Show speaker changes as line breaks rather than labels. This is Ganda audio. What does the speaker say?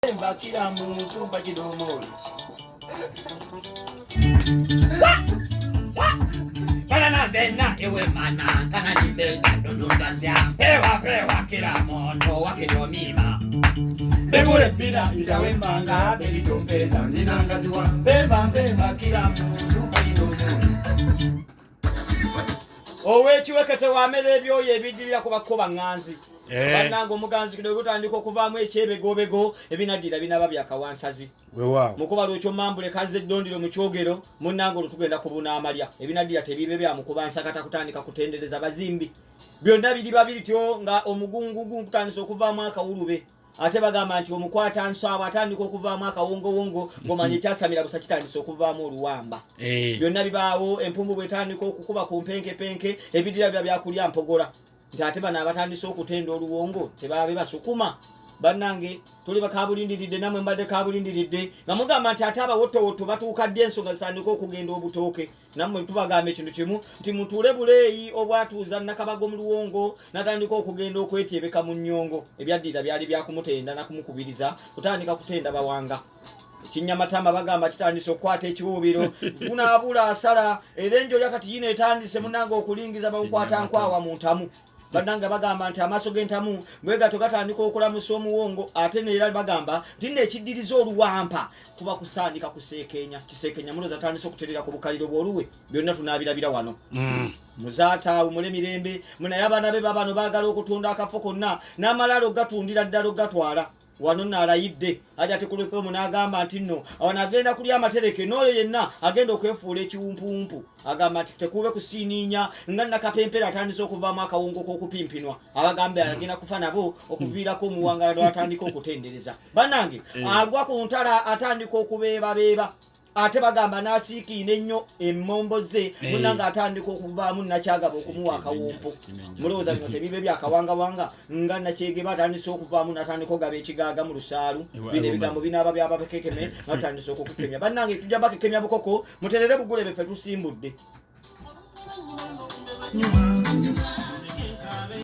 Kila muntu bakidomoli. Kana bena ewe mana kana nibeza ndondazya. Pewa kila mono wakidomima. Bebule bila itawembanga belitompeza nzinangaziwa. Bemba kila muntu bakidomoli. Owekiwekete wamere ebyoyo ebidirira kubakoba nganzi. Banango muganzi kidogo tandika okuvaamu ekyebegobego ebinadira binaba byakawansazi.
Wewa.
Mukuba lwekyo mambule kaze ddondiro mu kyogero munnango lutugenda kubuna amalya. Ebinadira tebibe bya mukubansa kata kutandika kutendereza bazimbi. Byonna biri babityo nga omugungugu kutandisa okuvaamu akawulube. Ate bagamba nti omukwata nsaawa atandika okuvaamu akawongo ngomanye kyasamira busa kitandisa okuvaamu oluwamba. Byonna bibaawo empumbu bwetandika okukuba ku mpenke ebidira byakulya mpogola. Nti bana abatandise okutenda oluwongo tebabe basukuma bannange tuli bakabulindiridde namwe mbadde kabulindiridde namugamba nti ate abawotowoto batuukadde ensonga zitandika okugenda obutooke namwe tubagamba ekintu kimu nti mutuule buleeyi obwatuuza nakabago mu luwongo natandika okugenda okwetyebeka mu nnyongo ebyaddira byali byakumutenda nakumukubiriza kutandika kutenda bawanga Kinyamatama bagamba kitandise okukwata ekiwubiro kunaabula asala erenjo yakati yine etandise munango okulingiza bamukwata nkwawa mu ntamu Bananga bagamba nti amaso g'entamu bwega togatandika okulamusa omuwongo ate neera bagamba tinne ekiddiriza oluwampa kuba kusandika kuseekenya kiseekenya muloza tandise okuterera ku bukaliro bwoluwe byonna tunaabirabira wano muzaata umule mirembe munaye abaana be babano baagala okutunda akafo konna n'amalalo gatundira ddala gatwala wano nalayidde aja tekuleko munagamba nti nno awana agenda kuli amatereke noyo yenna agenda okwefuula ekiwumpumpu agamba nti tekube kusininya nga nakapempera atandise okuvaamu akawungo k'okupimpinwa abagambe agenda kufa nabo okuviirako omuwangalo atandika okutendereza bannange agwa ku ntala atandika okubeebabeeba ate bagamba nasiikine ennyo emmombo ze munanga atandika okuvaamu nakyagaba okumuwa akawumpo mulowooza bino tebibe byakawangawanga nga nakyegeba atandise okuvaamu natandika ogaba ekigaaga mu lusaalu bino ebigambo binaaba byababakekeme natandise okukukemya bannange tujja bakekemya bukoko muterere bugule beffe tusimbudde